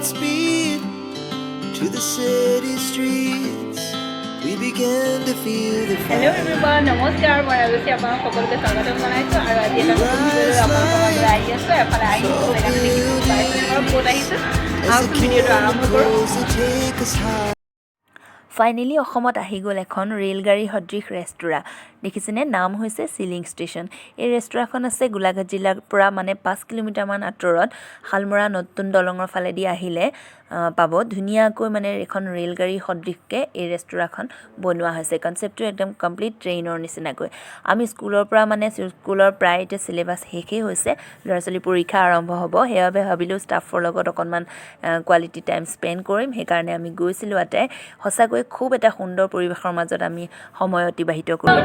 hearts beat to the city streets. We began to feel the fire. Hello everyone, নমস্কাৰ মই আলুচি আপোনাক সকলোকে স্বাগতম জনাইছো আৰু আজি এটা নতুন ভিডিঅ'লৈ আপোনালোকৰ আহি আছো এফালে আহি ক'ত আহিছো আৰু ভিডিঅ'টো আৰম্ভ কৰোঁ ফাইনেলি অসমত আহি গ'ল এখন ৰেলগাড়ী সদৃশ ৰেষ্টুৰাঁ দেখিছেনে নাম হৈছে চিলিং ষ্টেচন এই ৰেষ্টুৰাঁখন আছে গোলাঘাট জিলাৰ পৰা মানে 5 কিলোমিটাৰমান আঁতৰত হালমৰা নতুন দলঙৰ ফালেদি আহিলে পাব ধুনীয়াকৈ মানে এখন ৰেলগাড়ী সদৃশকে এই ৰেষ্টুৰাঁখন বনোৱা হৈছে কনসেপ্টটো একদম কমপ্লিট ট্ৰেইনৰ নিচিনাকৈ আমি স্কুলৰ পৰা মানে স্কুলৰ প্ৰায় এটা সিলেবাস শেষেই হৈছে ল'ৰা-ছোৱালী পৰীক্ষা আৰম্ভ হ'ব সেইবাবে ভাবিলো ষ্টাফৰ লগত অকণমান কোৱালিটি টাইম স্পেন্ড কৰিম সেইকাৰণে আমি গৈছিলোঁ আটাই সঁচাকৈ খুব এটা সুন্দৰ পৰিৱেশৰ মাজত আমি সময় অতিবাহিত কৰিলোঁ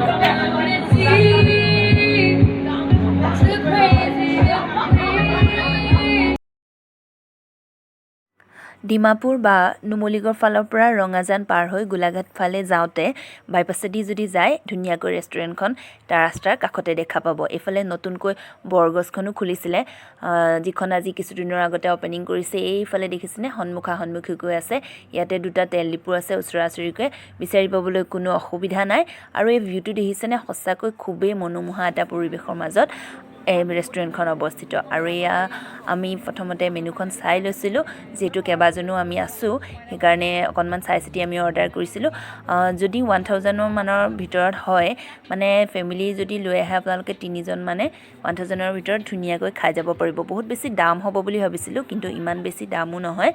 ডিমাপুৰ বা নুমলীগড় ফালৰ পৰা ৰঙাজান পাৰ হৈ গোলাঘাট ফালে যাওঁতে বাইপাছেদি যদি যায় ধুনীয়াকৈ ৰেষ্টুৰেণ্টখন তাৰ ৰাস্তাৰ কাষতে দেখা পাব এইফালে নতুনকৈ বৰগছখনো খুলিছিলে যিখন আজি কিছুদিনৰ আগতে অপেনিং কৰিছে এইফালে দেখিছেনে সন্মুখীকৈ আছে ইয়াতে দুটা তেল ডিপু আছে ওচৰা-ওচৰিকৈ বিচাৰি পাবলৈ কোনো অসুবিধা নাই আৰু এই ভিউটো দেখিছেনে সঁচাকৈ খুবেই মনোমোহা এটা পৰিৱেশৰ মাজত এই ৰেষ্টুৰেণ্টখন অৱস্থিত আৰু এয়া আমি প্ৰথমতে মেনুখন চাই লৈছিলোঁ যেটো কেবাজনো আমি আছো সেইকাৰণে অকণমান চাই চিতি আমি অৰ্ডাৰ কৰিছিলোঁ যদি 1000 মানৰ ভিতৰত হয় মানে ফেমিলি যদি লৈ আহে আপোনালোকে তিনিজন মানে 1000ৰ ভিতৰত ধুনীয়াকৈ খাই যাব পাৰিব বহুত বেছি দাম হ'ব বুলি ভাবিছিলোঁ কিন্তু ইমান বেছি দামো নহয়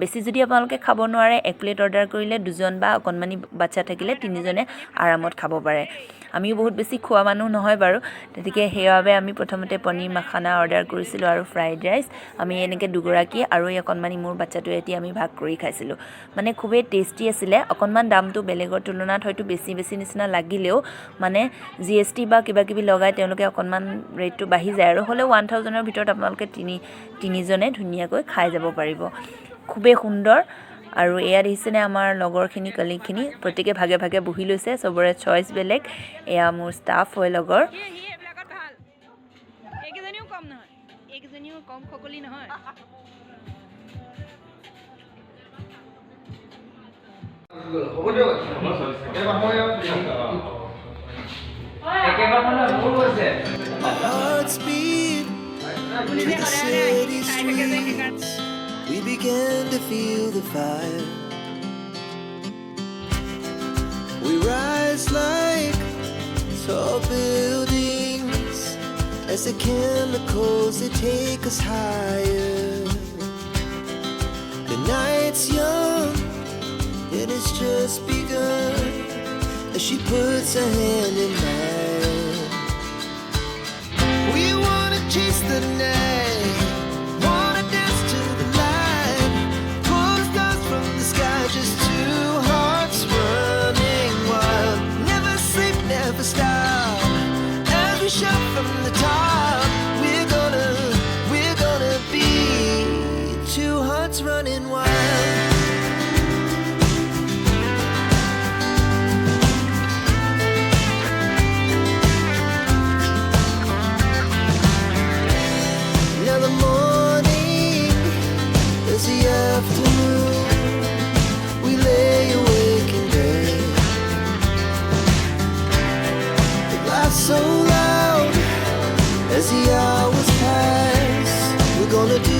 বেছি যদি আপোনালোকে খাব নোৱাৰে এক প্লেট অৰ্ডাৰ কৰিলে দুজন বা অকণমানি বাচ্চা থাকিলে তিনিজনে আৰামত খাব পাৰে আমিও বহুত বেছি খোৱা মানুহ নহয় বাৰু তেতিয়া সেইবাবে আমি প্ৰথমতে পনীৰ মাখানা অৰ্ডাৰ কৰিছিলোঁ আৰু ফ্ৰাইড ৰাইচ আমি এনেকৈ দুগৰাকী আৰু এই অকণমানি মোৰ বাচ্চাটো এটি আমি ভাগ কৰি খাইছিলোঁ মানে খুবেই টেষ্টি আছিলে অকণমান দামটো বেলেগৰ তুলনাত হয়তো বেছি নিচিনা লাগিলেও মানে জিএসটি বা কিবা লগাই তেওঁলোকে অকণমান ৰেটটো বাঢ়ি যায় আৰু হ'লেও 1000ৰ ভিতৰত আপোনালোকে তিনিজনে ধুনীয়াকৈ খাই যাব পাৰিব খুবেই সুন্দৰ আৰু এয়া দেখিছেনে আমাৰ লগৰখিনি কলিগখিনি প্ৰত্যেকে ভাগে ভাগে বহি লৈছে সবৰে চইচ বেলেগ এয়া মোৰ ষ্টাফ হয় লগৰ একজনীও কম নহয় একজনীও কম খকলি নহয় হ'ব দিয়ক এবাৰ মই একেবাৰে মোৰ হৈছে Hearts beat to the city streets. We began to feel the fire. We rise like tall buildings as the chemicals they take us higher. The night's young and it's just begun as she puts her hand in mine. We wanna chase the night, wanna dance to the light, pull the stars from the sky, just two hearts running wild. Never sleep, never stop, as we shout from the top. We're gonna be two hearts running wild. Now the morning is the afternoon. We lay awake in bed. The laughs so loud as the hours pass. We're gonna do